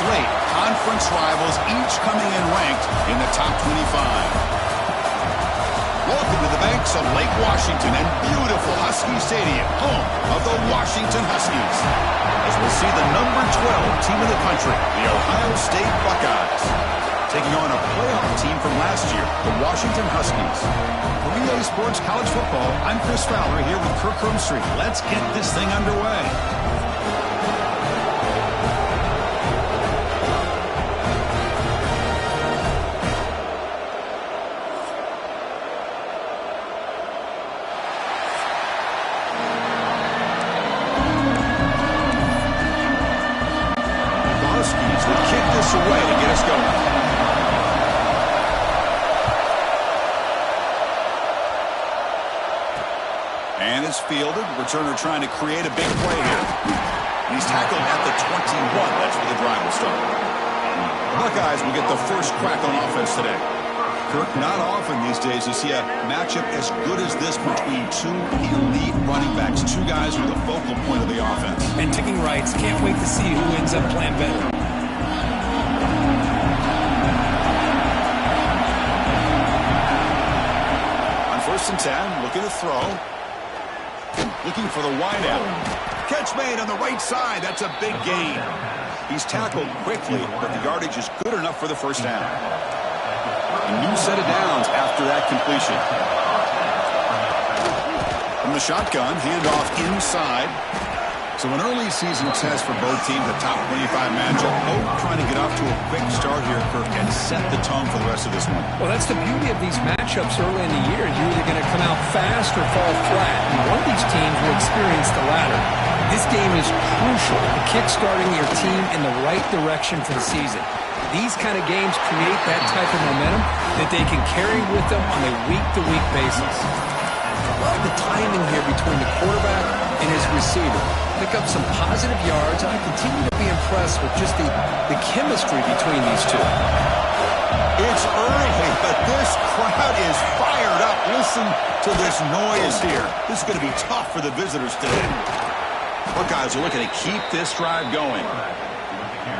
slate. Conference rivals, each coming in ranked in the top 25. Welcome to the banks of Lake Washington and beautiful Husky Stadium, home of the Washington Huskies. As we'll see the number 12 team in the country, the Ohio State Buckeyes, taking on a playoff team from last year, the Washington Huskies. For EA Sports College Football, I'm Chris Fowler here with Kirk Crumstreet. Let's get this thing underway. Away to get us going. And it's fielded. Returner trying to create a big play here. He's tackled at the 21. That's where the drive will start. The Buckeyes will get the first crack on offense today. Kirk, not often these days you see a matchup as good as this between two elite running backs, two guys who are the focal point of the offense. And ticking rights. Can't wait to see who ends up playing better. First and 10, looking to throw. Looking for the wideout. Catch made on the right side. That's a big gain. He's tackled quickly, but the yardage is good enough for the first down. A new set of downs after that completion. From the shotgun, handoff inside. So an early season test for both teams, a top 25 matchup. Both trying to get off to a quick start here, Kirk, and set the tone for the rest of this one. Well, that's the beauty of these matchups early in the year. You're either going to come out fast or fall flat. And one of these teams will experience the latter. This game is crucial to kick-starting your team in the right direction for the season. These kind of games create that type of momentum that they can carry with them on a week-to-week basis. I love the timing here between the quarterback and his receiver. Pick up some positive yards, and I continue to be impressed with just the chemistry between these two. It's early, but this crowd is fired up. Listen to this noise here. This is going to be tough for the visitors today. Buckeyes are looking to keep this drive going.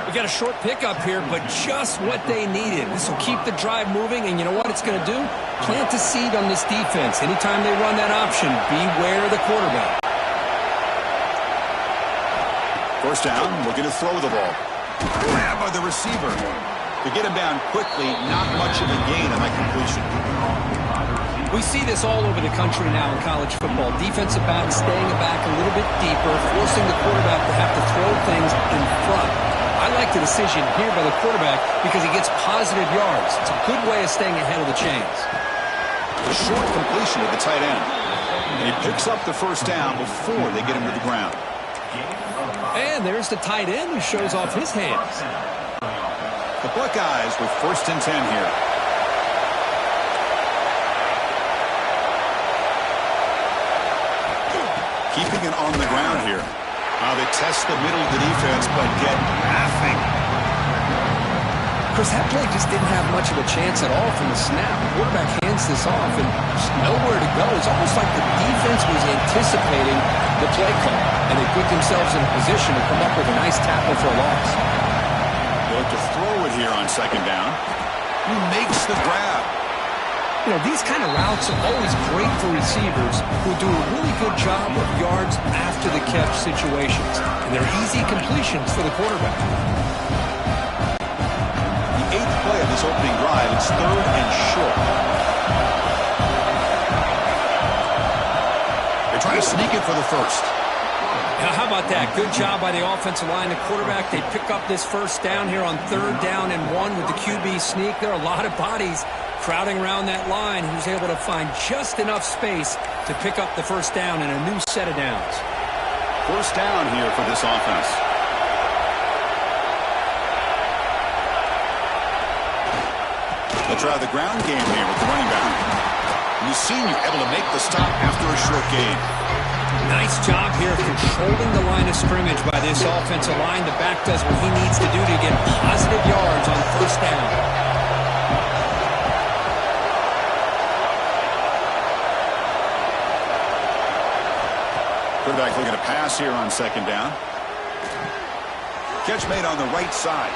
We got a short pickup here, but just what they needed. This will keep the drive moving, and you know what it's going to do? Plant a seed on this defense. Anytime they run that option, beware of the quarterback. First down, looking to throw the ball. Grab by the receiver. To get him down quickly, not much of a gain on that completion. We see this all over the country now in college football. Defensive backs staying back a little bit deeper, forcing the quarterback to have to throw things in front. I like the decision here by the quarterback because he gets positive yards. It's a good way of staying ahead of the chains. A short completion to the tight end. And he picks up the first down before they get him to the ground. And there's the tight end who shows off his hands. The Buckeyes with first and 10 here. Keeping it on the ground here. They test the middle of the defense, but get nothing. Chris, that play just didn't have much of a chance at all from the snap. The quarterback hands this off and just nowhere to go. It's almost like the defense was anticipating the play call, and they put themselves in a position to come up with a nice tackle for a loss. They look to throw it here on second down. He makes the grab. You know, these kind of routes are always great for receivers who do a really good job of yards after the catch situations. And they're easy completions for the quarterback. The eighth play of this opening drive, it's third and short. They're trying to sneak it for the first. Now, how about that? Good job by the offensive line. The quarterback, they pick up this first down here on third down and 1 with the QB sneak. There are a lot of bodies crowding around that line. He was able to find just enough space to pick up the first down and a new set of downs. First down here for this offense. They'll try the ground game here with the running back. You've seen you able to make the stop after a short gain. Nice job here of controlling the line of scrimmage by this offensive line. The back does what he needs to do to get positive yards on first down. Quarterback looking to pass here on second down. Catch made on the right side.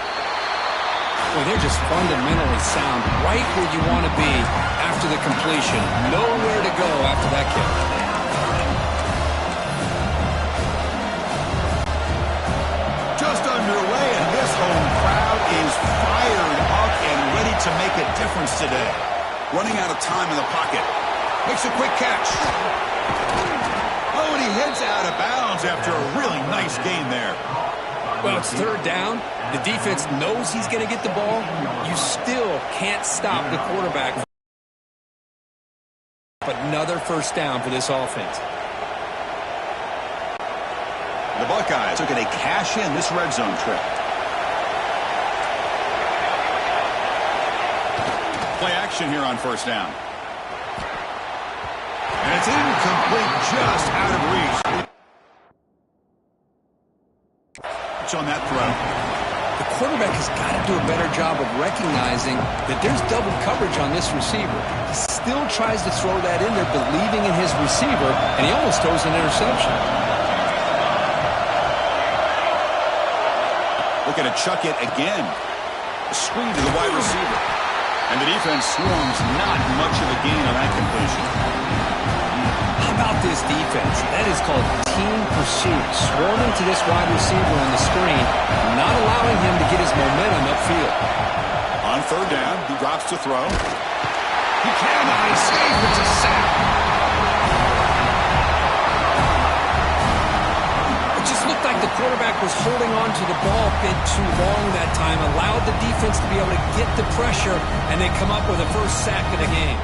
Well, they're just fundamentally sound, right where you want to be after the completion. Nowhere to go after that kick. Just underway, and this home crowd is fired up and ready to make a difference today. Running out of time in the pocket. Makes a quick catch. Oh, and he heads out of bounds after a really nice gain there. Well, it's third down. The defense knows he's going to get the ball. You still can't stop the quarterback. But another first down for this offense. The Buckeyes looking to cash in this red zone trip. Play action here on first down. And it's incomplete, just out of reach. It's on that throw. The quarterback has got to do a better job of recognizing that there's double coverage on this receiver. He still tries to throw that in there, believing in his receiver, and he almost throws an interception. Looking to chuck it again. A screen to the wide receiver. And the defense swarms, not much of a gain on that completion. How about this defense? That is called team pursuit. Swarming to this wide receiver on the screen, not allowing him to get his momentum upfield. On third down, he drops to throw. He cannot escape. It's a sack. It just looked like the quarterback was holding on to the ball a bit too long that time, allowed the defense to be able to get the pressure, and they come up with a first sack of the game.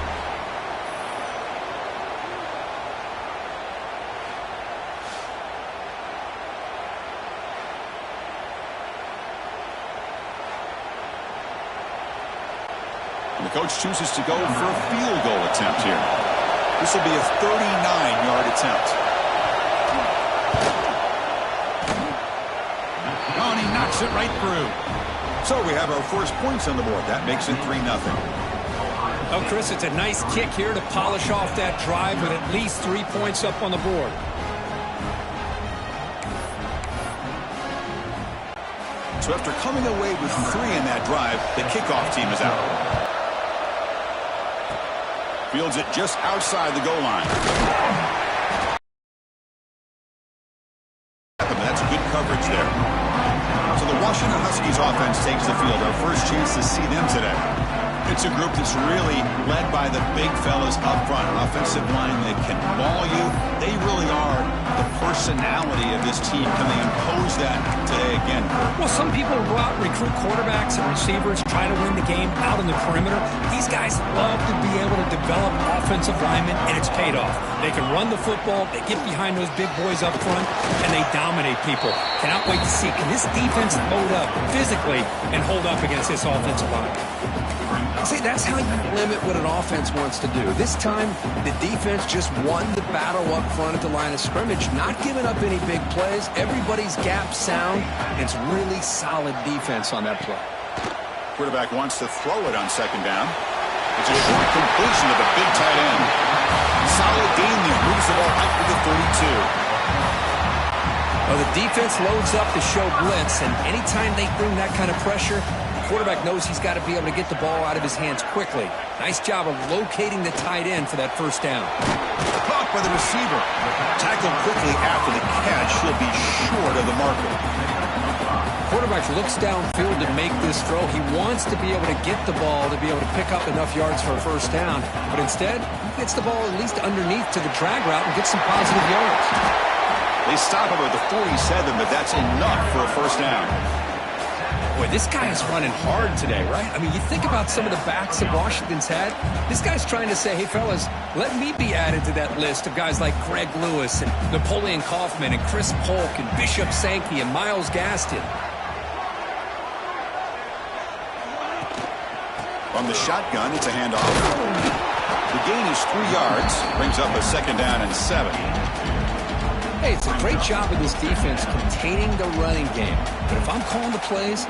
And the coach chooses to go for a field goal attempt here. This will be a 39-yard attempt. Oh, and he knocks it right through. So we have our first points on the board. That makes it 3-0. Oh, Chris, it's a nice kick here to polish off that drive with at least 3 points up on the board. So after coming away with 3 in that drive, the kickoff team is out. Fields it just outside the goal line. That's good coverage there. So the Washington Huskies offense takes the field. Our first chance to see them today. It's a group that's really led by the big fellas up front. An offensive line that can maul you. They really are the personality of this team. Can they impose that today again? Well, some people go out and recruit quarterbacks and receivers, try to win the game out on the perimeter. These guys love to be able to develop offensive linemen, and it's paid off. They can run the football, they get behind those big boys up front, and they dominate people. Cannot wait to see, can this defense load up physically and hold up against this offensive line? See, that's how you limit what an offense wants to do. This time, the defense just won the battle up front at the line of scrimmage, not giving up any big plays. Everybody's gap sound. It's really solid defense on that play. Quarterback wants to throw it on second down. It's a short completion of the big tight end. Solid gain there. Moves the ball out to the 32. Well, the defense loads up to show blitz, and anytime they bring that kind of pressure, quarterback knows he's got to be able to get the ball out of his hands quickly. Nice job of locating the tight end for that first down. Caught by the receiver. Tackled quickly after the catch. He'll be short of the marker. Quarterback looks downfield to make this throw. He wants to be able to get the ball to be able to pick up enough yards for a first down. But instead, he gets the ball at least underneath to the drag route and gets some positive yards. They stop him at the 47, but that's enough for a first down. Boy, this guy is running hard today, right? I mean, you think about some of the backs that Washington's had. This guy's trying to say, hey, fellas, let me be added to that list of guys like Greg Lewis and Napoleon Kaufman and Chris Polk and Bishop Sankey and Myles Gaston. From the shotgun, it's a handoff. The gain is 3 yards. Brings up a second down and 7. Hey, it's a great job of this defense containing the running game. But if I'm calling the plays,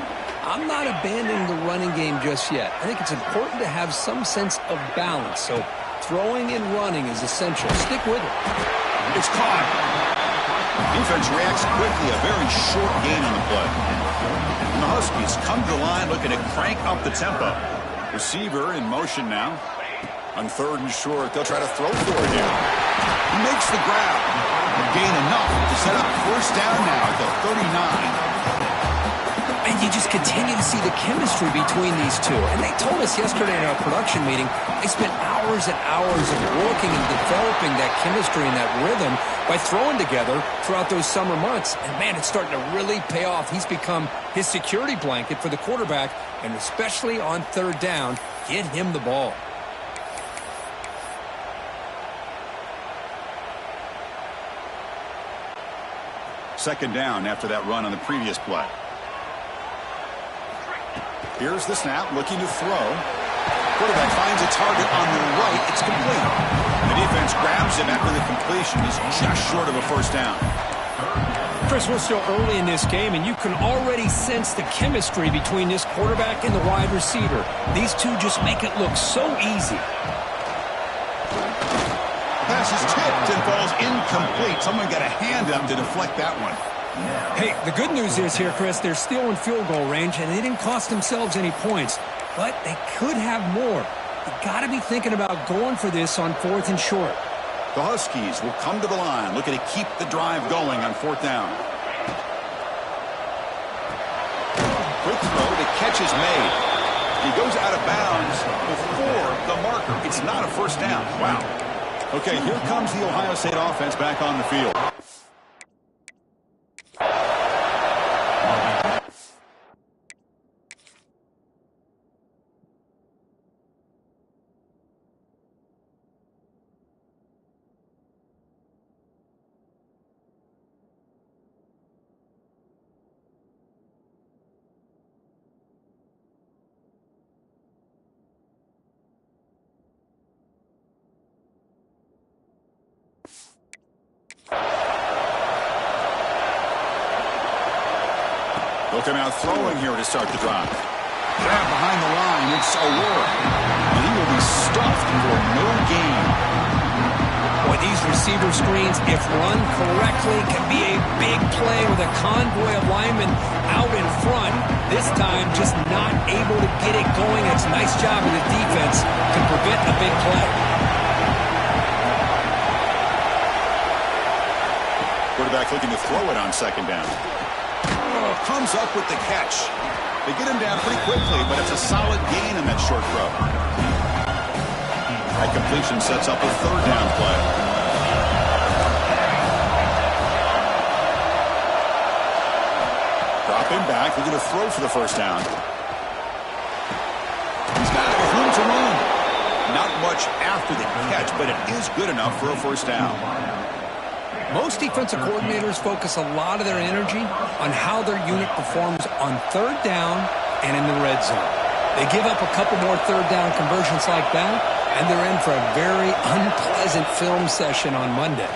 I'm not abandoning the running game just yet. I think it's important to have some sense of balance. So throwing and running is essential. Stick with it. It's caught. Defense reacts quickly. A very short gain on the play. And the Huskies come to the line looking to crank up the tempo. Receiver in motion now. On 3rd and short, they'll try to throw for it here. He makes the grab. Gain enough to set up 1st down now at the 39. And you just continue to see the chemistry between these two. And they told us yesterday in our production meeting, they spent hours and hours of working and developing that chemistry and that rhythm by throwing together throughout those summer months. And, man, it's starting to really pay off. He's become his security blanket for the quarterback, and especially on 3rd down, get him the ball. Second down after that run on the previous play. Here's the snap, looking to throw. Quarterback finds a target on the right. It's complete. The defense grabs him after the completion. He's just short of a 1st down. Chris, we're still early in this game, and you can already sense the chemistry between this quarterback and the wide receiver. These two just make it look so easy. Pass is tipped and falls incomplete. Someone got a hand up to deflect that one. Hey, the good news is here, Chris, they're still in field goal range, and they didn't cost themselves any points. But they could have more. You got to be thinking about going for this on 4th and short. The Huskies will come to the line, looking to keep the drive going on 4th down. Quick throw, the catch is made. He goes out of bounds before the marker. It's not a 1st down. Wow. Okay, here comes the Ohio State offense back on the field. They'll come out throwing here to start the drive. Grab behind the line. It's Aurora. And he will be stuffed for no gain. Boy, these receiver screens, if run correctly, can be a big play with a convoy of linemen out in front. This time, just not able to get it going. It's a nice job of the defense to prevent a big play. Quarterback looking to throw it on 2nd down. Comes up with the catch. They get him down pretty quickly, but it's a solid gain in that short throw. That completion sets up a 3rd down play. Drop him back. Looking to throw for the 1st down. He's got room to run. Not much after the catch, but it is good enough for a 1st down. Most defensive coordinators focus a lot of their energy on how their unit performs on 3rd down and in the red zone. They give up a couple more 3rd down conversions like that, and they're in for a very unpleasant film session on Monday.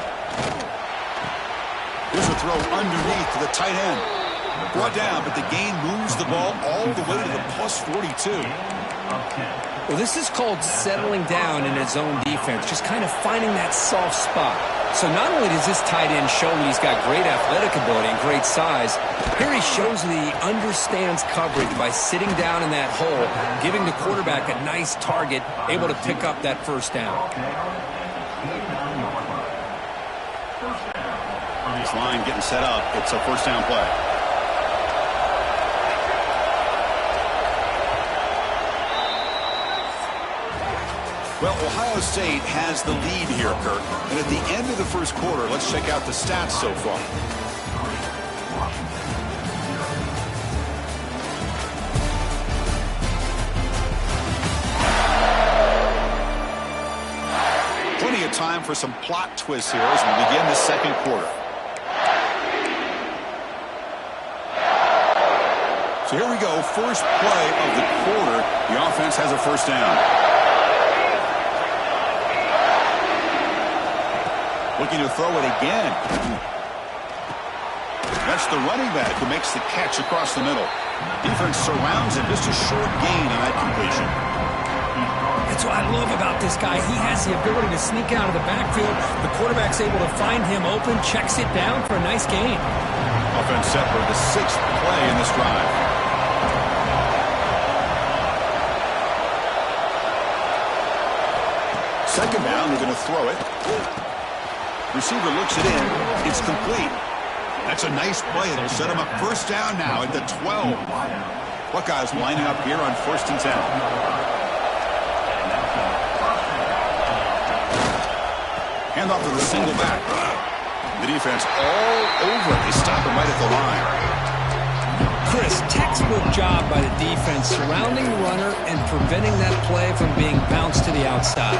Here's a throw underneath to the tight end. Brought down, but the gain moves the ball all the way to the plus 42. Well, this is called settling down in his own defense, just kind of finding that soft spot. So not only does this tight end show that he's got great athletic ability and great size, here he shows that he understands coverage by sitting down in that hole, giving the quarterback a nice target, able to pick up that 1st down. This line getting set up. It's a 1st down play. Well, Ohio State has the lead here, Kirk. And at the end of the 1st quarter, let's check out the stats so far. Plenty of time for some plot twists here as we begin the 2nd quarter. So here we go, first play of the quarter. The offense has a 1st down. Looking to throw it again. That's the running back who makes the catch across the middle. Defense surrounds him. Just a short gain on that completion. That's what I love about this guy. He has the ability to sneak out of the backfield. The quarterback's able to find him open, checks it down for a nice gain. Offense set for the 6th play in this drive. second down. They're going to throw it. Receiver looks it in. It's complete. That's a nice play. It'll set him up first down now at the 12. Buckeyes lining up here on 1st and 10. Handoff to the single back. The defense all over it. They stop him right at the line. Chris, textbook job by the defense surrounding the runner and preventing that play from being bounced to the outside.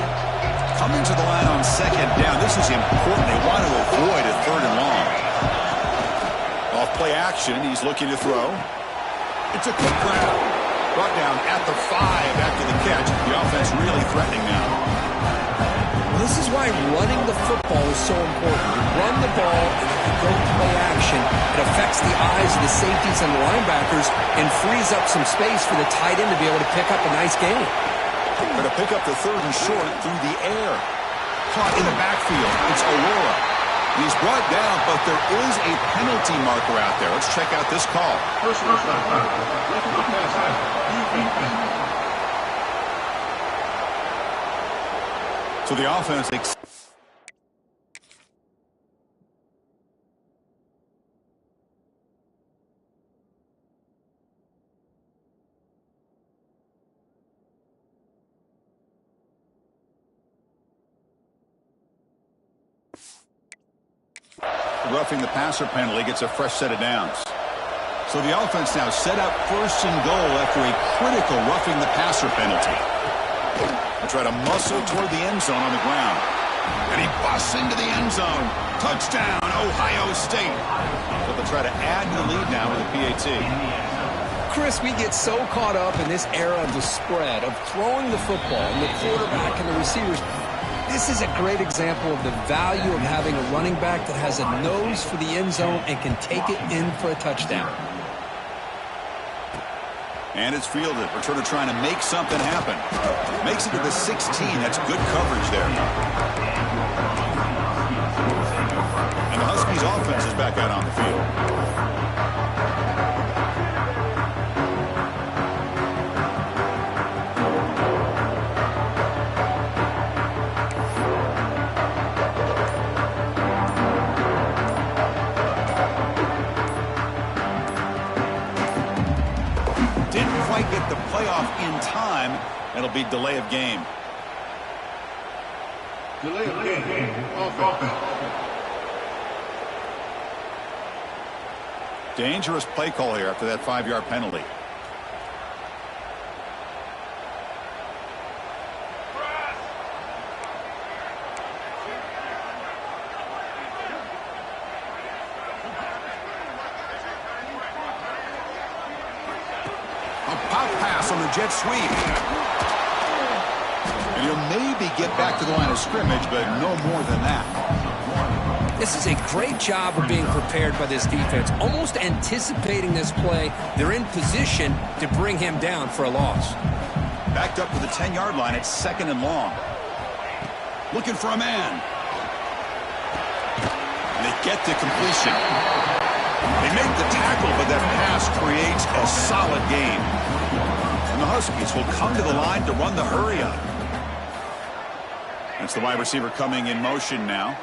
Coming to the line on second down. This is important. They want to avoid a 3rd and long. Off play action. He's looking to throw. It's a quick grab. Brought down at the 5 after the catch. The offense really threatening now. This is why running the football is so important. You run the ball, and if you go play action, it affects the eyes of the safeties and the linebackers and frees up some space for the tight end to be able to pick up a nice gain. Going to pick up the 3rd and short through the air. Caught in the backfield. It's Aurora. He's brought down, but there is a penalty marker out there. Let's check out this call. So the offense roughing the passer penalty gets a fresh set of downs. So the offense now set up 1st and goal after a critical roughing the passer penalty. They try to muscle toward the end zone on the ground. And he busts into the end zone. Touchdown, Ohio State. So they'll try to add to the lead now with a PAT. Chris, we get so caught up in this era of the spread, of throwing the football, and the quarterback and the receivers. This is a great example of the value of having a running back that has a nose for the end zone and can take it in for a touchdown. And it's fielded. Returner trying to make something happen. Makes it to the 16. That's good coverage there. And the Huskies offense is back out on the field. Get the playoff in time. It'll be delay of game. Delay of game. Offense. Dangerous play call here after that 5-yard penalty. On the jet sweep. And he'll maybe get back to the line of scrimmage, but no more than that. This is a great job of being prepared by this defense, almost anticipating this play. They're in position to bring him down for a loss. Backed up to the 10-yard line. It's 2nd and long. Looking for a man. And they get the completion. They make the tackle, but that pass creates a solid gain. The Huskies will come to the line to run the hurry-up. That's the wide receiver coming in motion now.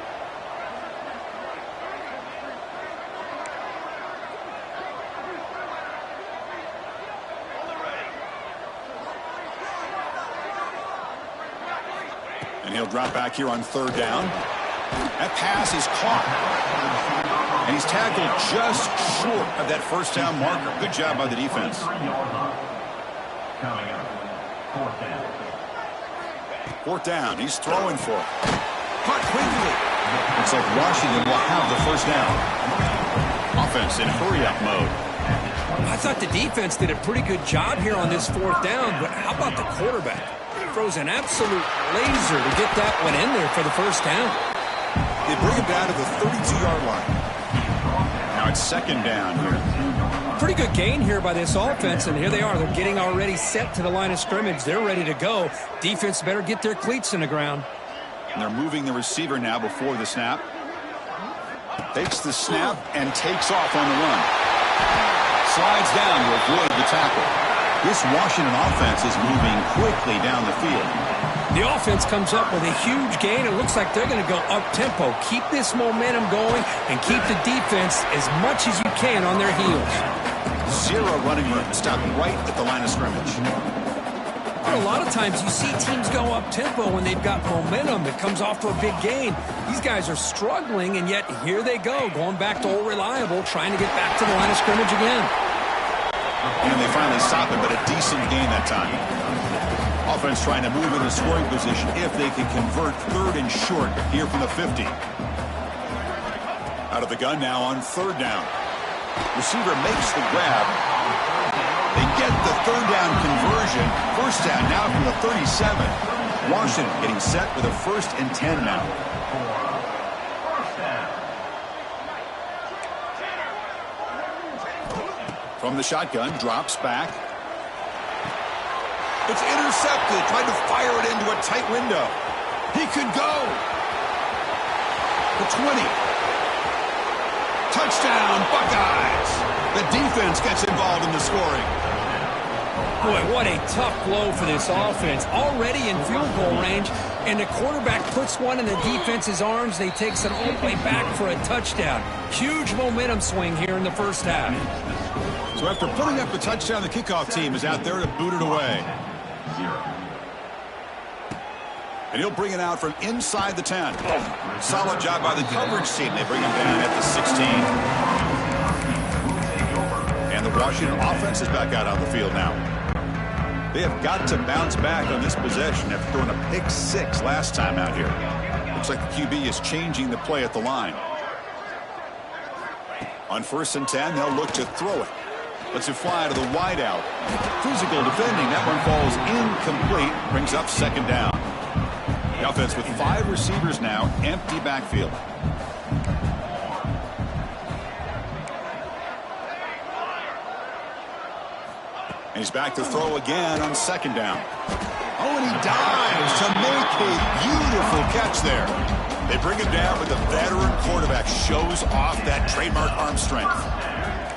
And he'll drop back here on 3rd down. That pass is caught. And he's tackled just short of that 1st down marker. Good job by the defense. Coming up, 4th down. 4th down. He's throwing for it. Caught quickly. Looks like Washington will have the 1st down. Offense in hurry-up mode. I thought the defense did a pretty good job here on this 4th down, but how about the quarterback? He throws an absolute laser to get that one in there for the 1st down. They bring him down to the 32-yard line. Now it's 2nd down here. Pretty good gain here by this offense, and here they are. They're getting already set to the line of scrimmage. They're ready to go. Defense better get their cleats in the ground. And they're moving the receiver now before the snap. Takes the snap and takes off on the run. Slides down to avoid the tackle. This Washington offense is moving quickly down the field. The offense comes up with a huge gain. It looks like they're going to go up-tempo. Keep this momentum going and keep the defense as much as you can on their heels. Zero running room. Stop right at the line of scrimmage. A lot of times you see teams go up-tempo when they've got momentum. It comes off to a big gain. These guys are struggling, and yet here they go, going back to old reliable, trying to get back to the line of scrimmage again. And they finally stop it, but a decent gain that time. Offense trying to move into scoring position if they can convert 3rd and short here from the 50. Out of the gun now on 3rd down. Receiver makes the grab. They get the 3rd down conversion. 1st down now from the 37. Washington getting set with a 1st and 10 now. From the shotgun, drops back. It's intercepted. Tried to fire it into a tight window. He could go. The 20. Touchdown, Buckeyes. The defense gets involved in the scoring. Boy, what a tough blow for this offense. Already in field goal range, and the quarterback puts one in the defense's arms. They takes it all the way back for a touchdown. Huge momentum swing here in the 1st half. So after putting up a touchdown, the kickoff team is out there to boot it away. And he'll bring it out from inside the 10. Solid job by the coverage team. They bring him down at the 16. And the Washington offense is back out on the field now. They have got to bounce back on this possession after throwing a pick 6 last time out here. Looks like the QB is changing the play at the line. On 1st and 10, they'll look to throw it. Lets it fly to the wide out. Physical defending. That one falls incomplete. Brings up 2nd down. The offense with 5 receivers now. Empty backfield. And he's back to throw again on 2nd down. Oh, and he dives to make a beautiful catch there. They bring him down, but the veteran quarterback shows off that trademark arm strength.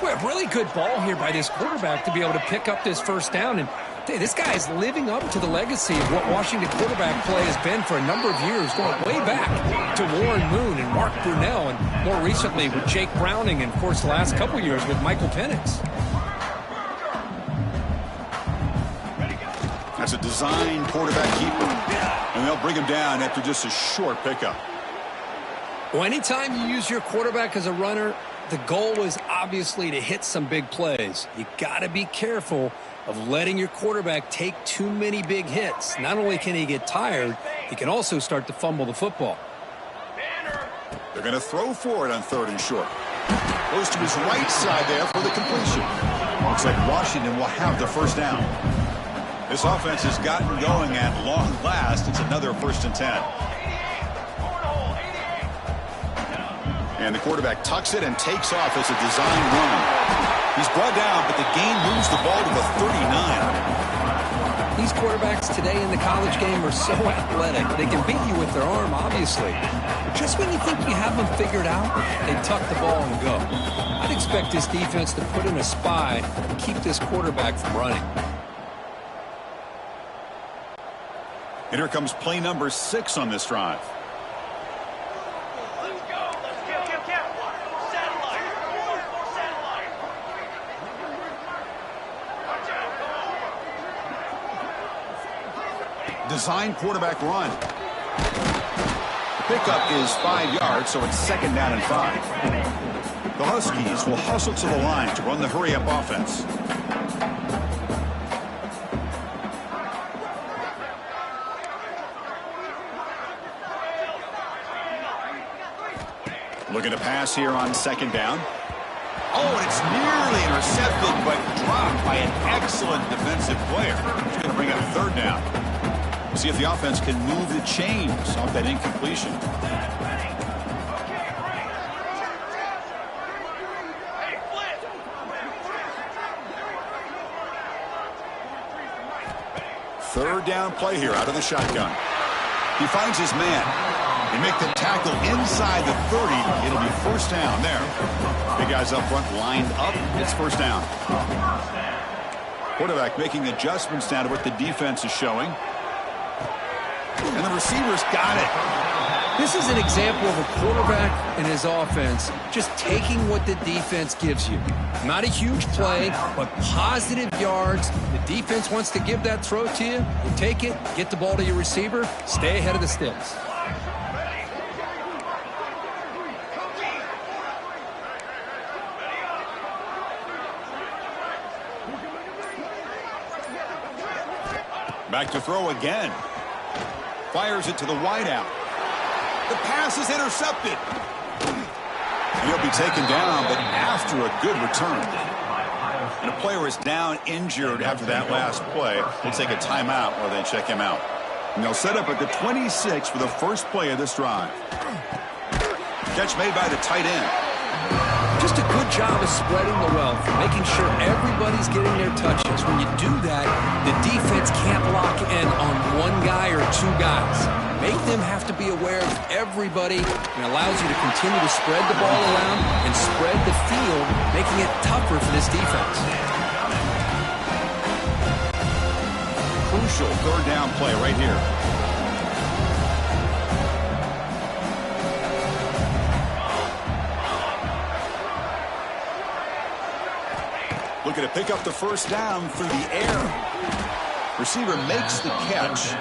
Well, a really good ball here by this quarterback to be able to pick up this 1st down. And hey, this guy is living up to the legacy of what Washington quarterback play has been for a number of years, going way back to Warren Moon and Mark Brunell, and more recently with Jake Browning, and of course the last couple years with Michael Penix. That's a design quarterback keeper. And they'll bring him down after just a short pickup. Well, anytime you use your quarterback as a runner, the goal is obviously to hit some big plays. You got to be careful of letting your quarterback take too many big hits. Not only can he get tired, he can also start to fumble the football. They're going to throw for it on 3rd and short. Goes to his right side there for the completion. Looks like Washington will have the 1st down. This offense has gotten going at long last. It's another 1st and 10. And the quarterback tucks it and takes off as a design run. He's brought down, but the gain moves the ball to the 39. These quarterbacks today in the college game are so athletic. They can beat you with their arm, obviously. But just when you think you have them figured out, they tuck the ball and go. I'd expect this defense to put in a spy and keep this quarterback from running. And here comes play number 6 on this drive. Design quarterback run. The pickup is 5 yards, so it's 2nd down and 5. The Huskies will hustle to the line to run the hurry-up offense. Looking to pass here on 2nd down. Oh, and it's nearly intercepted, but dropped by an excellent defensive player. It's going to bring up 3rd down. See if the offense can move the chains off that incompletion. Third down play here out of the shotgun. He finds his man. They make the tackle inside the 30. It'll be 1st down there. Big guys up front lined up. It's 1st down. Quarterback making adjustments down to what the defense is showing. And the receiver's got it. This is an example of a quarterback and his offense just taking what the defense gives you. Not a huge play, but positive yards. The defense wants to give that throw to you. You take it, get the ball to your receiver, stay ahead of the sticks. Back to throw again. Fires it to the wideout. The pass is intercepted. He'll be taken down, but after a good return. And a player is down injured after that last play. We'll take a timeout while they check him out. And they'll set up at the 26 for the first play of this drive. Catch made by the tight end. Just a good job of spreading the wealth, making sure everybody's getting their touches. When you do that, the defense can't lock in on one guy or two guys. Make them have to be aware of everybody, and allows you to continue to spread the ball around and spread the field, making it tougher for this defense. Crucial third down play right here. Looking to pick up the first down through the air. Receiver makes the catch.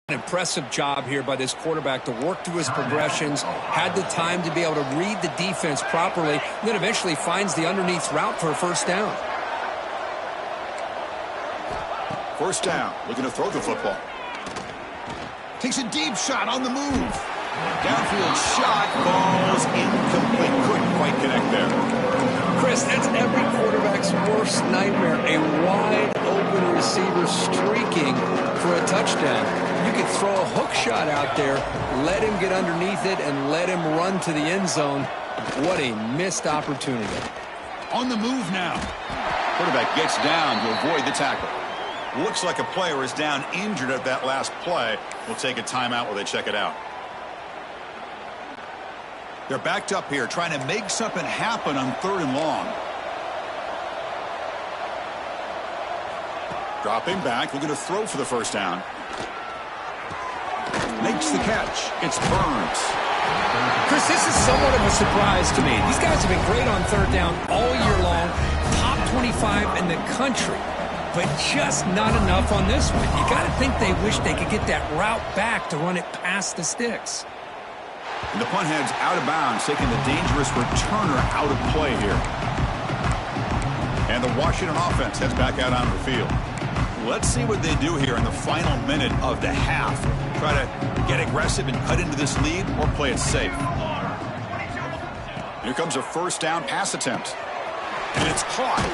An impressive job here by this quarterback to work through his progressions, had the time to be able to read the defense properly, and then eventually finds the underneath route for a first down. First down, looking to throw the football. Takes a deep shot on the move. Downfield shot, falls incomplete. Couldn't quite connect there. Chris, that's every quarterback's worst nightmare. A wide open receiver streaking for a touchdown. You could throw a hook shot out there, let him get underneath it, and let him run to the end zone. What a missed opportunity. On the move now. Quarterback gets down to avoid the tackle. Looks like a player is down injured at that last play. We'll take a timeout while they check it out. They're backed up here, trying to make something happen on third and long. Dropping back, looking to throw for the first down. Makes the catch. It's Burns. Chris, this is somewhat of a surprise to me. These guys have been great on third down all year long. Top 25 in the country. But just not enough on this one. You got to think they wish they could get that route back to run it past the sticks. And the punt heads out of bounds, taking the dangerous returner out of play here. And the Washington offense heads back out onto the field. Let's see what they do here in the final minute of the half. Try to get aggressive and cut into this lead, or play it safe. Here comes a first down pass attempt. And it's caught.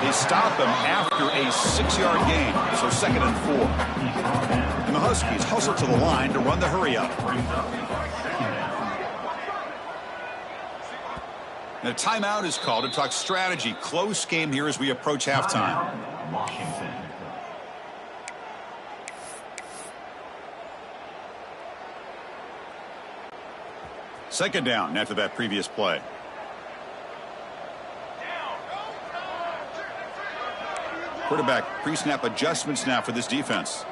They stop him after a 6-yard gain, so 2nd and 4. And the Huskies hustle to the line to run the hurry-up. And a timeout is called to talk strategy. Close game here as we approach halftime. Washington. Second down after that previous play. Quarterback pre-snap adjustments now for this defense.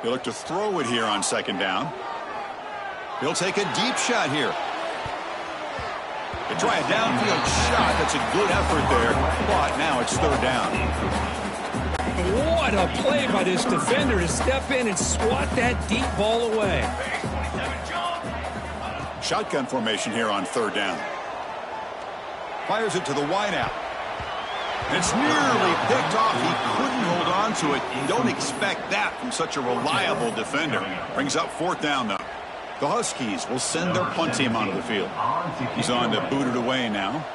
He'll look to throw it here on second down. He'll take a deep shot here. They try a downfield shot. That's a good effort there. But now it's third down. What a play by this defender to step in and swat that deep ball away. Shotgun formation here on third down. Fires it to the wideout. It's nearly picked off. He couldn't hold on to it. You don't expect that from such a reliable defender. Brings up fourth down, though. The Huskies will send their punt team onto the field. He's on to boot it away now.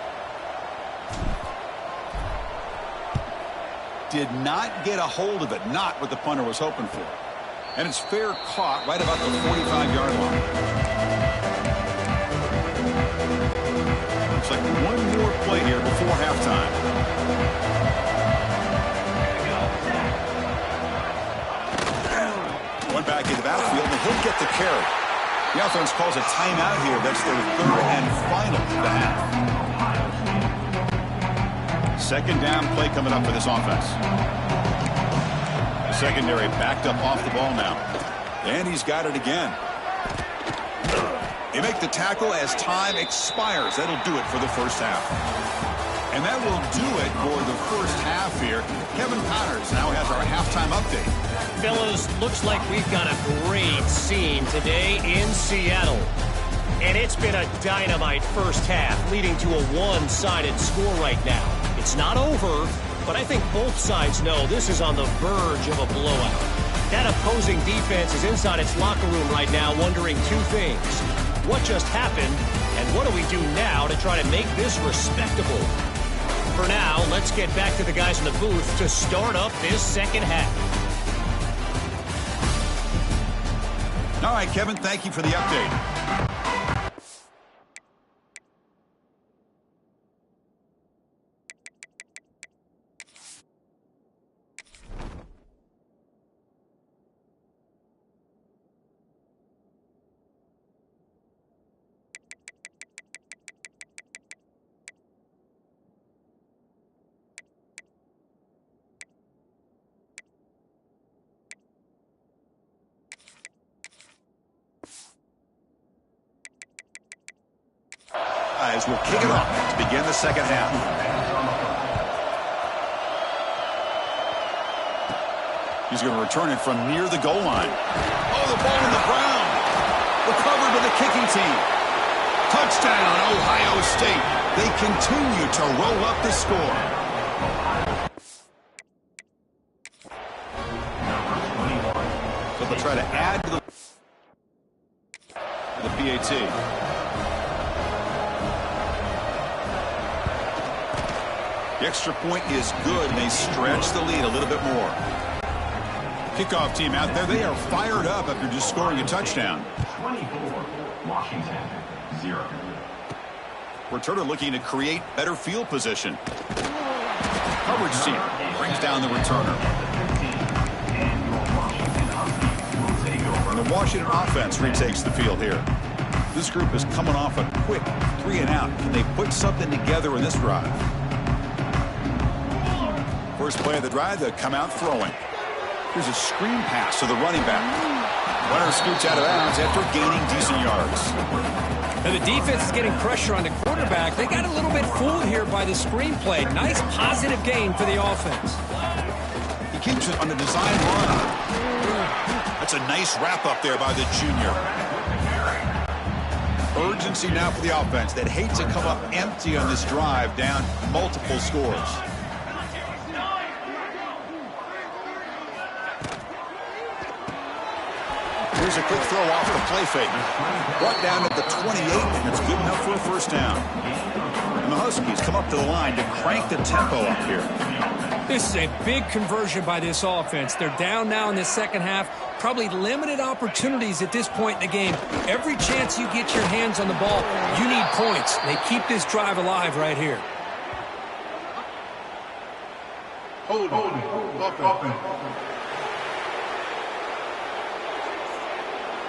Did not get a hold of it. Not what the punter was hoping for. And it's fair caught right about the 45-yard line. Looks like one more play here before halftime. One back into the backfield, and he'll get the carry. The offense calls a timeout here. That's their third and final of the half. Second down play coming up for this offense. The secondary backed up off the ball now. And he's got it again. They make the tackle as time expires. That'll do it for the first half. And that will do it for the first half here. Kevin Connors now has our halftime update. Fellas, looks like we've got a great scene today in Seattle. And it's been a dynamite first half, leading to a one-sided score right now. It's not over, but I think both sides know this is on the verge of a blowout. That opposing defense is inside its locker room right now wondering two things. What just happened, and what do we do now to try to make this respectable? For now, let's get back to the guys in the booth to start up this second half. All right, Kevin, thank you for the update. Will kick it off to begin the second half. He's going to return it from near the goal line. Oh, the ball on the ground. Recovered by the kicking team. Touchdown, Ohio State. They continue to roll up the score. So they'll try to add to the PAT. The extra point is good, and they stretch the lead a little bit more. Kickoff team out there, they are fired up after just scoring a touchdown. 24, Washington, 0. Returner looking to create better field position. Coverage team brings down the returner. And the Washington offense retakes the field here. This group is coming off a quick 3-and-out. Can they put something together in this drive? First play of the drive, they'll come out throwing. Here's a screen pass to the running back. Runner scoots out of bounds after gaining decent yards. Now the defense is getting pressure on the quarterback. They got a little bit fooled here by the screen play. Nice positive gain for the offense. He keeps it on the design run. That's a nice wrap up there by the junior. Urgency now for the offense that hates to come up empty on this drive, down multiple scores. Here's a quick throw off the play fake. Brought down at the 28, and it's good enough for a first down. And the Huskies come up to the line to crank the tempo up here. This is a big conversion by this offense. They're down now in the second half. Probably limited opportunities at this point in the game. Every chance you get your hands on the ball, you need points. They keep this drive alive right here. Hold on.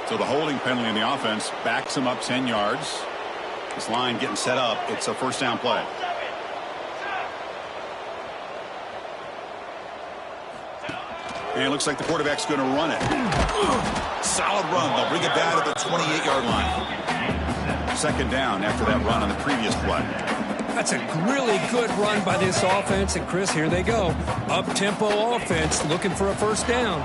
So the holding penalty in the offense backs him up 10 yards. This line getting set up. It's a first down play. And it looks like the quarterback's going to run it. Solid run. They'll bring it down at the 28-yard line. Second down after that run on the previous play. That's a really good run by this offense. And, Chris, here they go. Up-tempo offense looking for a first down.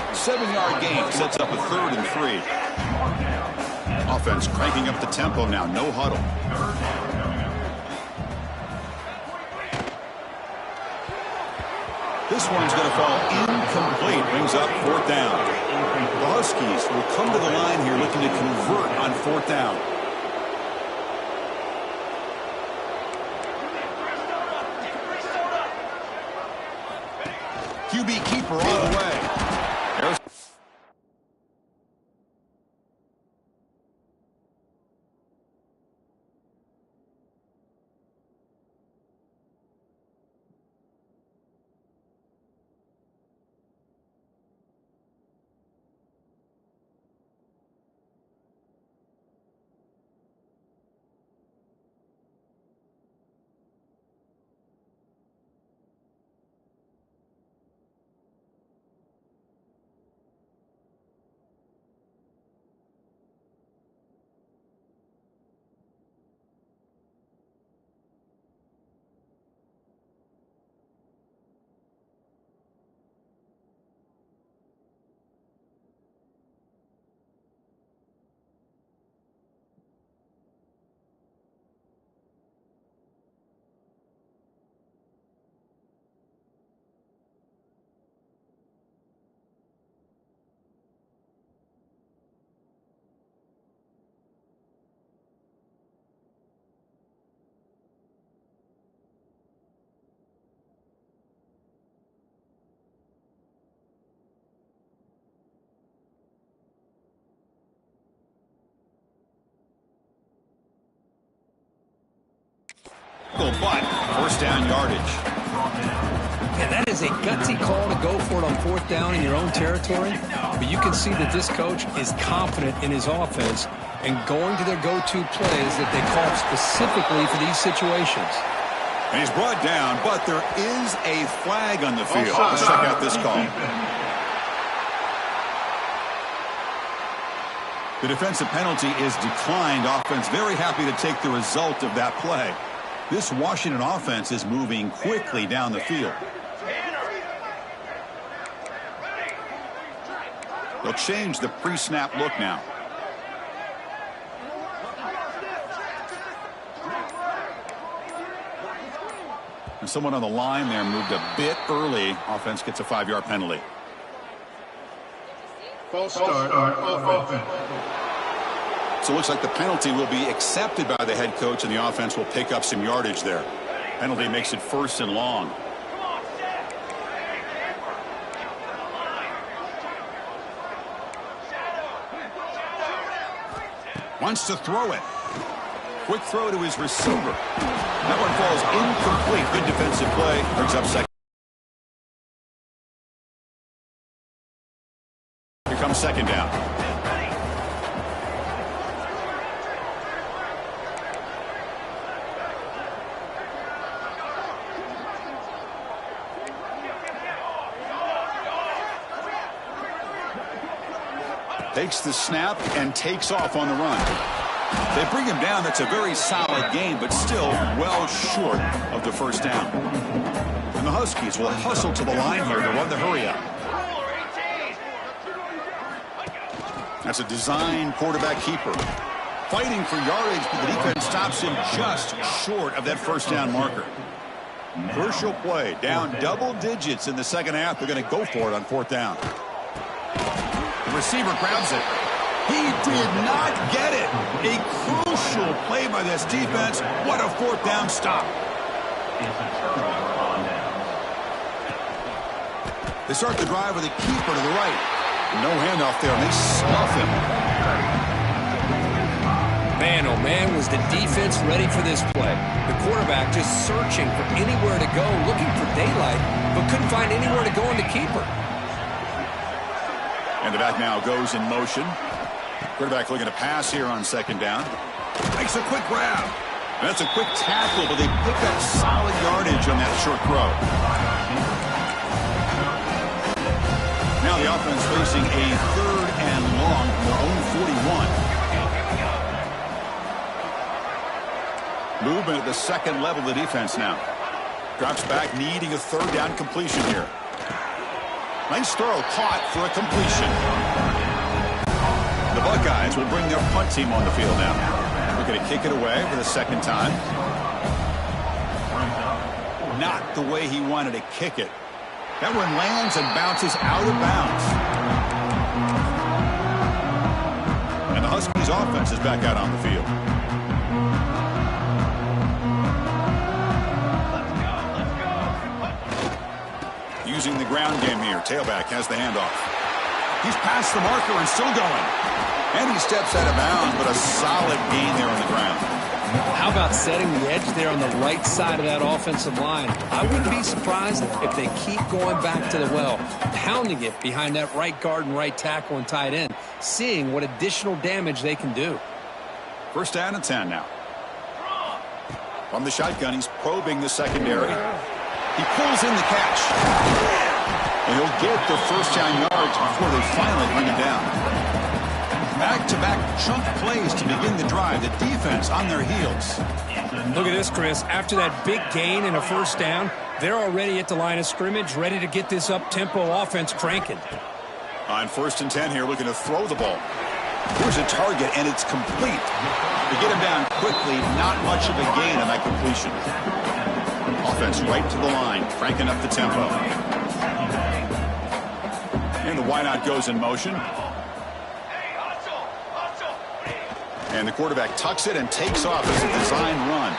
7-yard gain sets up a 3rd and 3. Offense cranking up the tempo now. No huddle. This one's going to fall incomplete. Brings up 4th down. The Huskies will come to the line here looking to convert on 4th down. QB keeper on the way. There's tackle, but first down yardage. Yeah, that is a gutsy call to go for it on fourth down in your own territory. But you can see that this coach is confident in his offense and going to their go-to plays that they call specifically for these situations. And he's brought down, but there is a flag on the field. Let's check out this call. The defensive penalty is declined. Offense very happy to take the result of that play. This Washington offense is moving quickly down the field. They'll change the pre-snap look now. And someone on the line there moved a bit early. Offense gets a 5-yard penalty. False start offense. So it looks like the penalty will be accepted by the head coach, and the offense will pick up some yardage there. Penalty makes it 1st and long. Wants to throw it. Quick throw to his receiver. That one falls incomplete. Good defensive play. Brings up second. Here comes second down. Takes the snap and takes off on the run. They bring him down. That's a very solid gain, but still well short of the first down. And the Huskies will hustle to the line here to run the hurry-up. That's a design quarterback keeper. Fighting for yardage, but the defense stops him just short of that first down marker. Crucial play. Down double digits in the second half. They're going to go for it on fourth down. The receiver grabs it. He did not get it. A crucial play by this defense. What a fourth down stop. They start the drive with a keeper to the right. No handoff there, and they stuff him. Man, oh man, was the defense ready for this play. The quarterback just searching for anywhere to go, looking for daylight, but couldn't find anywhere to go in the keeper. And the back now goes in motion. Quarterback looking to pass here on second down. Makes a quick grab. That's a quick tackle, but they pick up solid yardage on that short throw. Now the offense facing a 3rd and long from their own 41. Movement at the second level of the defense now. Drops back, needing a 3rd down completion here. Nice throw, caught for a completion. The Buckeyes will bring their punt team on the field now. Looking to kick it away for the second time. Not the way he wanted to kick it. That one lands and bounces out of bounds. And the Huskies offense is back out on the field. Using the ground game here. Tailback has the handoff. He's past the marker and still going. And he steps out of bounds, but a solid gain there on the ground. How about setting the edge there on the right side of that offensive line? I wouldn't be surprised if they keep going back to the well, pounding it behind that right guard and right tackle and tight end, seeing what additional damage they can do. First down and 10 now. From the shotgun, he's probing the secondary. He pulls in the catch. And he'll get the first down yards before they finally bring him down. Back-to-back chunk plays to begin the drive. The defense on their heels. Look at this, Chris. After that big gain and a first down, they're already at the line of scrimmage, ready to get this up-tempo offense cranking. On 1st and 10 here, looking to throw the ball. Here's a target, and it's complete. They get him down quickly. Not much of a gain on that completion. Offense right to the line, cranking up the tempo. And the wideout goes in motion. And the quarterback tucks it and takes off as a design run.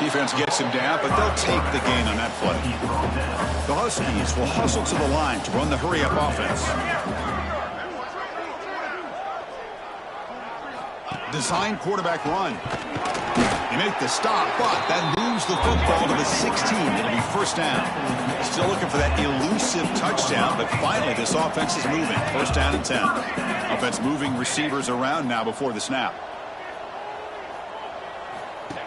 Defense gets him down, but they'll take the gain on that play. The Huskies will hustle to the line to run the hurry-up offense. Design quarterback run. They make the stop, but that moves the football to the 16. It'll be first down. Still looking for that elusive touchdown, but finally this offense is moving. First down and 10. Offense moving receivers around now before the snap.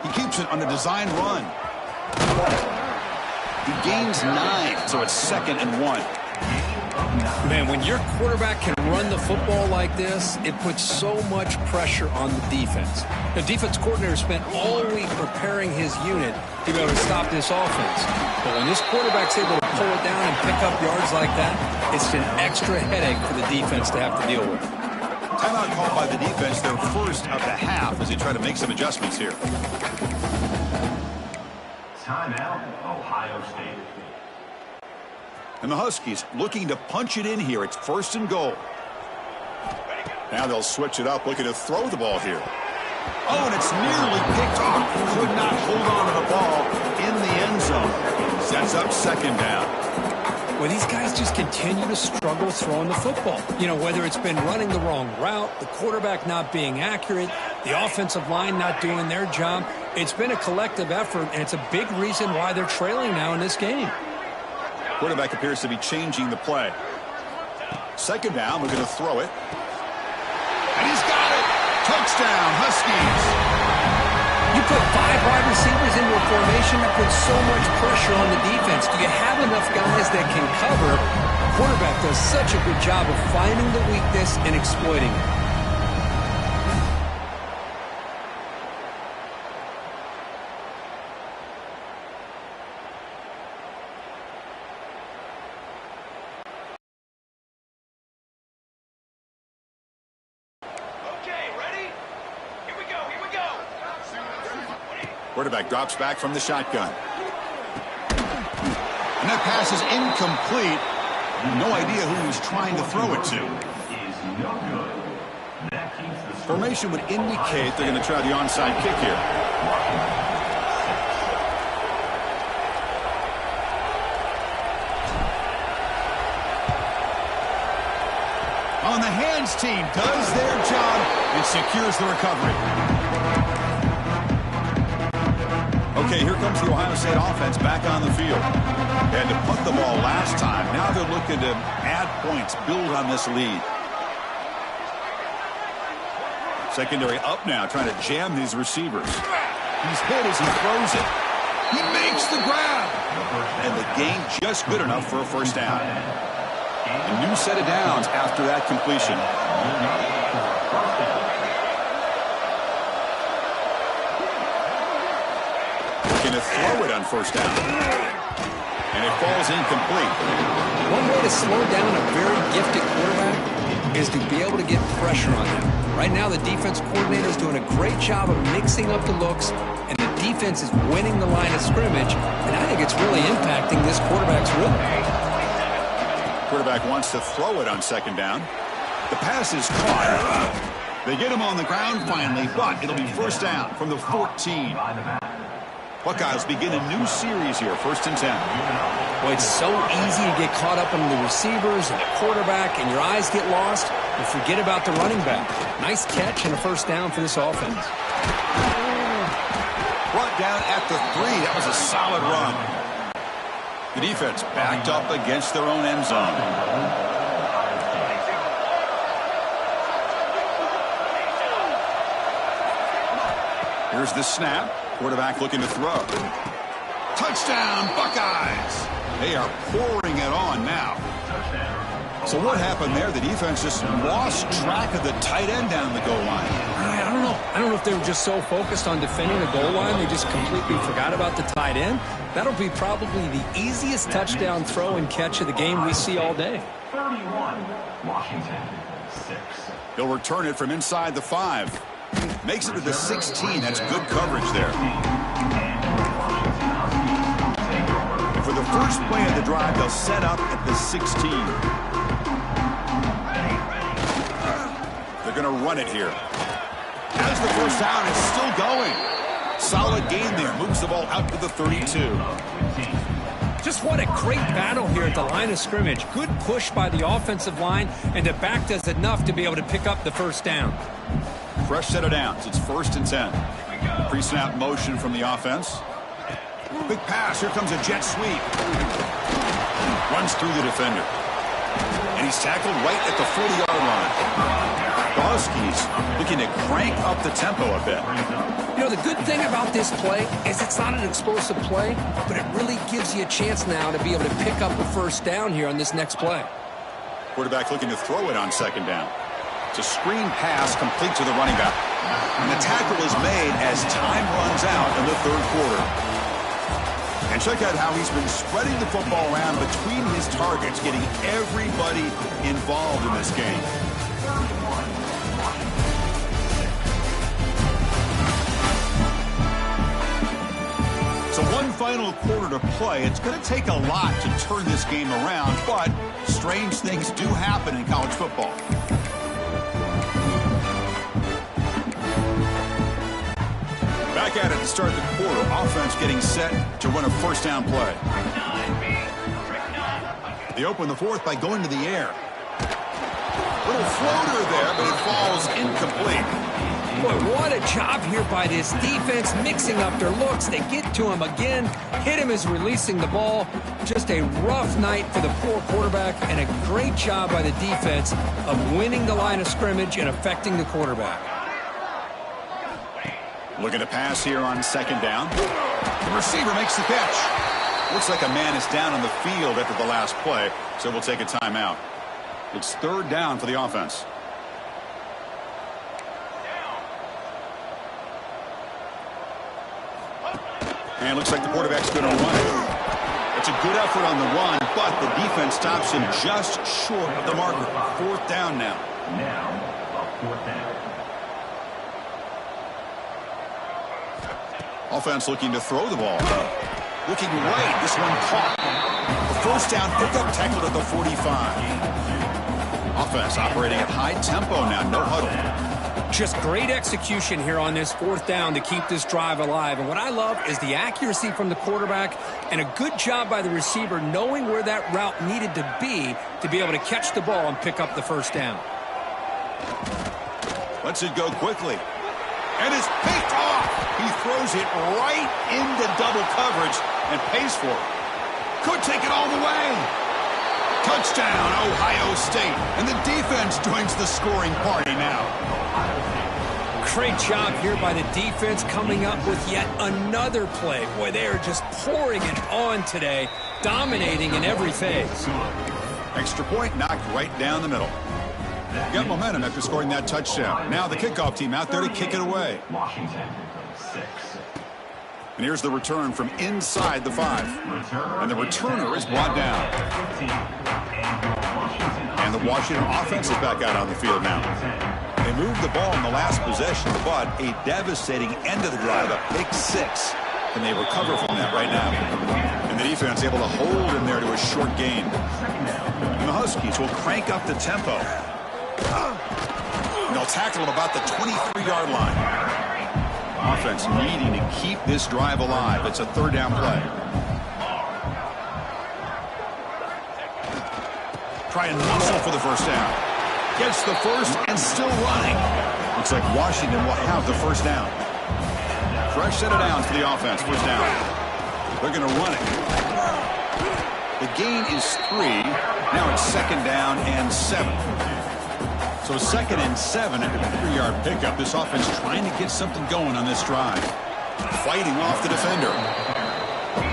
He keeps it on a design run. He gains 9, so it's 2nd and 1. Man, when your quarterback can run the football like this, it puts so much pressure on the defense. The defense coordinator spent all week preparing his unit to be able to stop this offense. But when this quarterback's able to pull it down and pick up yards like that, it's an extra headache for the defense to have to deal with. Timeout called by the defense, their first of the half, as they try to make some adjustments here. Timeout, Ohio State. And the Huskies looking to punch it in here. It's 1st and goal. Now they'll switch it up, looking to throw the ball here. Oh, and it's nearly picked off. Could not hold on to the ball in the end zone. Sets up 2nd down. Well, these guys just continue to struggle throwing the football. You know, whether it's been running the wrong route, the quarterback not being accurate, the offensive line not doing their job. It's been a collective effort, and it's a big reason why they're trailing now in this game. Quarterback appears to be changing the play. 2nd down, looking to throw it. And he's got it! Touchdown, Huskies! You put 5 wide receivers into a formation that puts so much pressure on the defense. Do you have enough guys that can cover? The quarterback does such a good job of finding the weakness and exploiting it. Quarterback drops back from the shotgun. And that pass is incomplete. No idea who he was trying to throw it to. Formation would indicate they're going to try the onside kick here. On the hands team does their job and secures the recovery. Okay, here comes the Ohio State offense back on the field. They had to punt the ball last time. Now they're looking to add points, build on this lead. Secondary up now, trying to jam these receivers. He's hit as he throws it. He makes the grab. And the gain just good enough for a first down. A new set of downs after that completion. To throw it on first down. And it falls incomplete. One way to slow down a very gifted quarterback is to be able to get pressure on them. Right now, the defense coordinator is doing a great job of mixing up the looks, and the defense is winning the line of scrimmage, and I think it's really impacting this quarterback's rhythm. Quarterback wants to throw it on 2nd down. The pass is caught. They get him on the ground finally, but it'll be first down from the 14. Buckeyes begin a new series here, 1st and 10. Well, it's so easy to get caught up in the receivers and the quarterback, and your eyes get lost. You forget about the running back. Nice catch and a first down for this offense. Brought down at the 3. That was a solid run. The defense backed up against their own end zone. Here's the snap. Quarterback looking to throw. Touchdown, Buckeyes! They are pouring it on now. So what happened there? The defense just lost track of the tight end down the goal line. I don't know if they were just so focused on defending the goal line, they just completely forgot about the tight end. That'll be probably the easiest touchdown throw and catch of the game we see all day. 31, Washington, 6. He'll return it from inside the 5. Makes it to the 16. That's good coverage there. For the first play of the drive, they'll set up at the 16. They're going to run it here. As the first down is still going. Solid gain there. Moves the ball out to the 32. Just what a great battle here at the line of scrimmage. Good push by the offensive line, and the back does enough to be able to pick up the first down. Fresh set of downs. It's 1st and 10. Pre-snap motion from the offense. Quick pass. Here comes a jet sweep. Runs through the defender. And he's tackled right at the 40-yard line. The Huskies looking to crank up the tempo a bit. You know, the good thing about this play is it's not an explosive play, but it really gives you a chance now to be able to pick up the first down here on this next play. Quarterback looking to throw it on second down. It's a screen pass complete to the running back. And the tackle is made as time runs out in the third quarter. And check out how he's been spreading the football around between his targets, getting everybody involved in this game. So one final quarter to play. It's going to take a lot to turn this game around, but strange things do happen in college football. Back at it to start the quarter. Offense getting set to run a first down play. They open the fourth by going to the air. Little floater there, but it falls incomplete. Boy, what a job here by this defense, mixing up their looks. They get to him again, hit him as releasing the ball. Just a rough night for the poor quarterback, and a great job by the defense of winning the line of scrimmage and affecting the quarterback. Looking to pass here on second down. The receiver makes the catch. Looks like a man is down on the field after the last play, so we'll take a timeout. It's third down for the offense. And it looks like the quarterback's going to run it. It's a good effort on the run, but the defense stops him just short of the marker. Fourth down now. Fourth down. Offense looking to throw the ball. Looking right. This one caught. The first down pickup tackled at the 45. Offense operating at high tempo now. No huddle. Just great execution here on this fourth down to keep this drive alive. And what I love is the accuracy from the quarterback and a good job by the receiver knowing where that route needed to be able to catch the ball and pick up the first down. Lets it go quickly. And it's picked off. He throws it right into double coverage and pays for it. Could take it all the way. Touchdown, Ohio State. And the defense joins the scoring party now. Great job here by the defense coming up with yet another play. Boy, they are just pouring it on today, dominating in every phase. Extra point knocked right down the middle. Got momentum after scoring that touchdown. Now the kickoff team out there to kick it away. Washington, 6. And here's the return from inside the 5. And the returner is brought down. And the Washington offense is back out on the field now. They moved the ball in the last possession, but a devastating end of the drive, a pick 6. And they recover from that right now. And the defense able to hold him there to a short gain. And the Huskies will crank up the tempo. And they'll tackle him about the 23-yard line. Offense needing to keep this drive alive. It's a third down play. Try and muscle for the first down. Gets the first and still running. Looks like Washington will have the first down. Fresh set of downs for the offense. First down. They're going to run it. The gain is 3. Now it's second down and 7. So second and 7 at a 3-yard pickup. This offense trying to get something going on this drive. Fighting off the defender.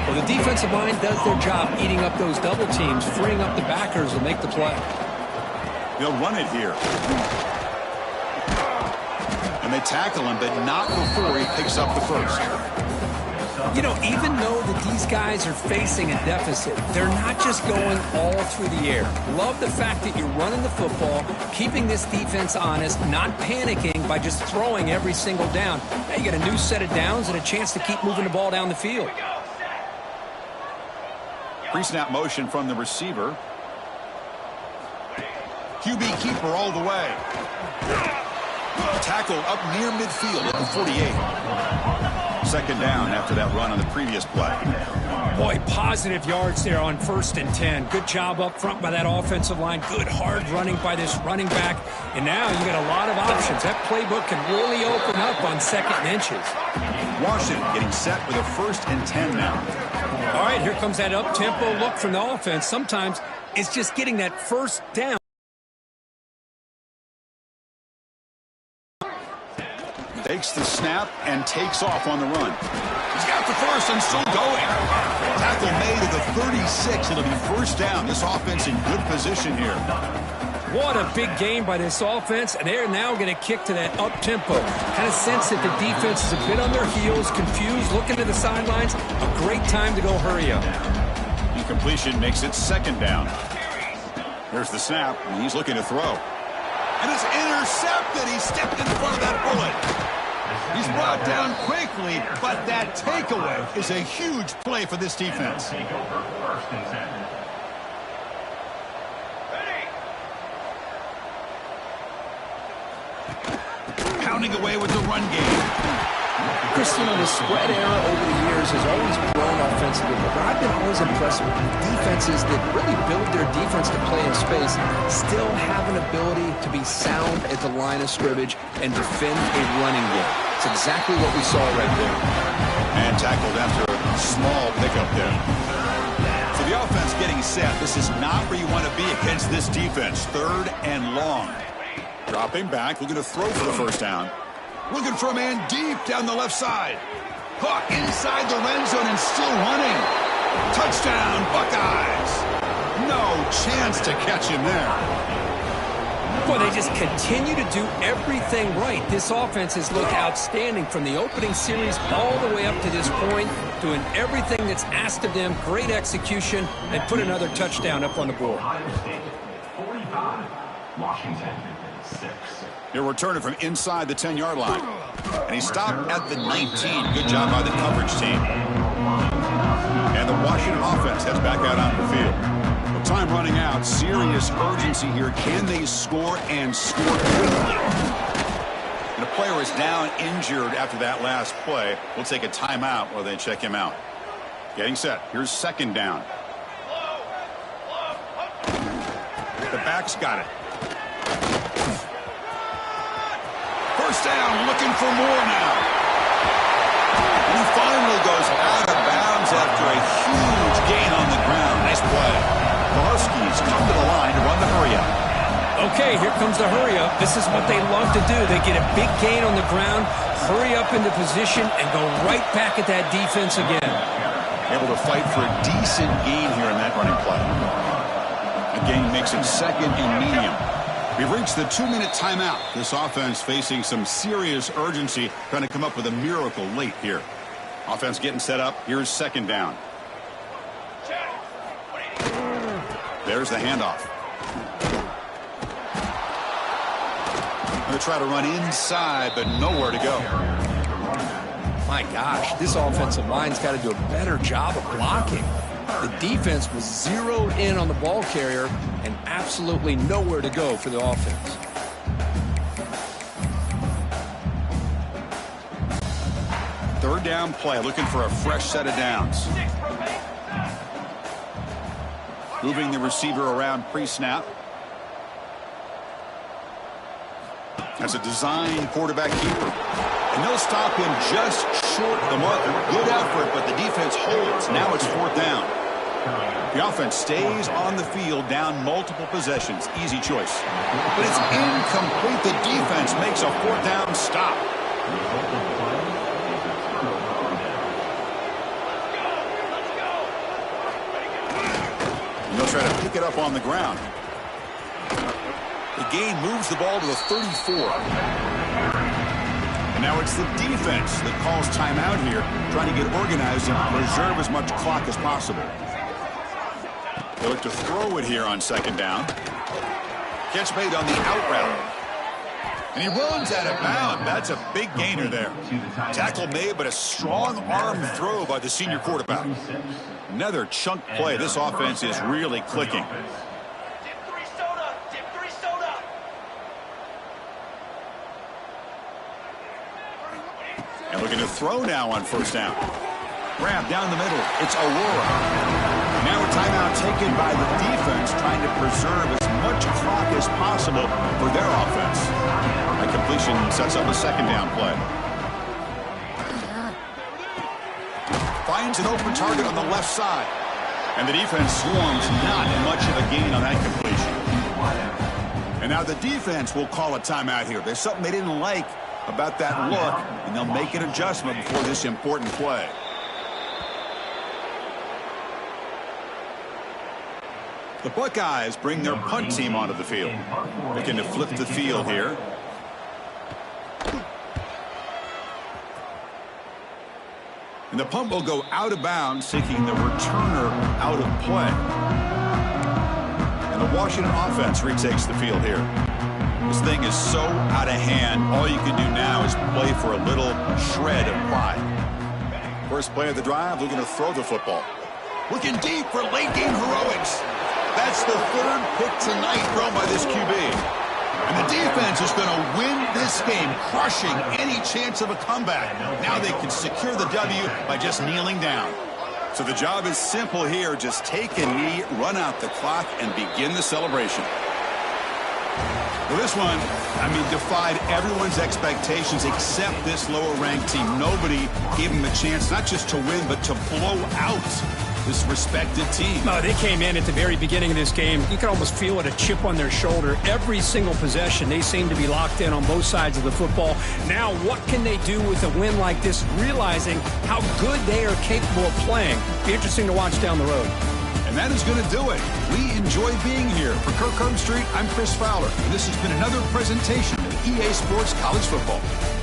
Well, the defensive line does their job eating up those double teams, freeing up the backers to make the play. They'll run it here. And they tackle him, but not before he picks up the first. You know, even though that these guys are facing a deficit, they're not just going all through the air. Love the fact that you're running the football, keeping this defense honest, not panicking by just throwing every single down. Now you get a new set of downs and a chance to keep moving the ball down the field. Pre-snap motion from the receiver. QB keeper all the way. Tackled up near midfield at the 48. Second down after that run on the previous play. Boy, positive yards there on 1st and 10. Good job up front by that offensive line. Good hard running by this running back. And now you got a lot of options. That playbook can really open up on 2nd and inches. Washington getting set with a 1st and 10 now. All right, here comes that up-tempo look from the offense. Sometimes it's just getting that 1st down. Takes the snap and takes off on the run. He's got the 1st and still going. Tackle made to the 36. It'll be 1st down. This offense in good position here. What a big game by this offense, and they're now going to kick to that up-tempo. Kind of sense that the defense is a bit on their heels, confused, looking to the sidelines. A great time to go hurry up. Incompletion makes it 2nd down. There's the snap, and he's looking to throw. And it's intercepted. He stepped in front of that bullet. He's brought down quickly, but that takeaway is a huge play for this defense. Pounding away with the run game. Christian, the spread era over the years has always grown offensively, but I've been always impressed with defenses that really build their defense to play in space, still have an ability to be sound at the line of scrimmage and defend a running game. It's exactly what we saw right there. And tackled after a small pickup there. So the offense getting set. This is not where you want to be against this defense. 3rd and long. Dropping back, looking to throw for the 1st down. Looking for a man deep down the left side. Caught inside the red zone and still running. Touchdown, Buckeyes. No chance to catch him there. Boy, they just continue to do everything right. This offense has looked outstanding from the opening series all the way up to this point, doing everything that's asked of them. Great execution, and put another touchdown up on the board. 45, Washington 6. He'll return it from inside the 10-yard line. And he stopped at the 19. Good job by the coverage team. And the Washington offense heads back out on the field. With time running out, serious urgency here. Can they score and score quickly? And a player is down injured after that last play. We'll take a timeout while they check him out. Getting set. Here's 2nd down. The back's got it. 1st down, looking for more now. And he finally goes out of bounds after a huge gain on the ground. Nice play. The Huskies come to the line to run the hurry-up. Okay, here comes the hurry-up. This is what they love to do. They get a big gain on the ground, hurry up into position, and go right back at that defense again. Able to fight for a decent gain here in that running play. The gain makes it 2nd and medium. We've reached the 2-minute timeout. This offense facing some serious urgency, trying to come up with a miracle late here. Offense getting set up. Here's 2nd down. There's the handoff. Going to try to run inside, but nowhere to go. My gosh, this offensive line's got to do a better job of blocking. The defense was zeroed in on the ball carrier and absolutely nowhere to go for the offense. Third down play, looking for a fresh set of downs. Moving the receiver around pre-snap. That's a design quarterback keeper. And they'll stop him just short of the marker. Good effort, but the defense holds. Now it's 4th down. The offense stays on the field, down multiple possessions. Easy choice. But it's incomplete. The defense makes a 4th down stop. And they'll try to pick it up on the ground. The gain moves the ball to the 34. And now it's the defense that calls timeout here, trying to get organized and preserve as much clock as possible. They look to throw it here on 2nd down. Catch made on the out route. And he runs out of bounds. That's a big gainer there. Tackle made, but a strong arm throw by the senior quarterback. Another chunk play. This offense is really clicking. And looking to throw now on 1st down. Grab down the middle. It's Aurora. Now a timeout taken by the defense, trying to preserve as much clock as possible for their offense. That completion sets up a second down play. Finds an open target on the left side. And the defense swarms, not much of a gain on that completion. And now the defense will call a timeout here. There's something they didn't like about that look, and they'll make an adjustment before this important play. The Buckeyes bring their punt team onto the field. Looking to flip the field here. And the punt will go out of bounds, seeking the returner out of play. And the Washington offense retakes the field here. This thing is so out of hand, all you can do now is play for a little shred of pride. First play of the drive, looking to throw the football. Looking deep for late game heroics. That's the third pick tonight thrown by this QB. And the defense is going to win this game, crushing any chance of a comeback. Now they can secure the W by just kneeling down. So the job is simple here. Just take a knee, run out the clock, and begin the celebration. Well, this one, defied everyone's expectations except this lower-ranked team. Nobody gave them a chance not just to win, but to blow out this respected team. No, they came in at the very beginning of this game. You could almost feel it, a chip on their shoulder. Every single possession, they seem to be locked in on both sides of the football. Now, what can they do with a win like this, realizing how good they are capable of playing? Be interesting to watch down the road. And that is going to do it. We enjoy being here. For Kirk Street, I'm Chris Fowler. And this has been another presentation of EA Sports College Football.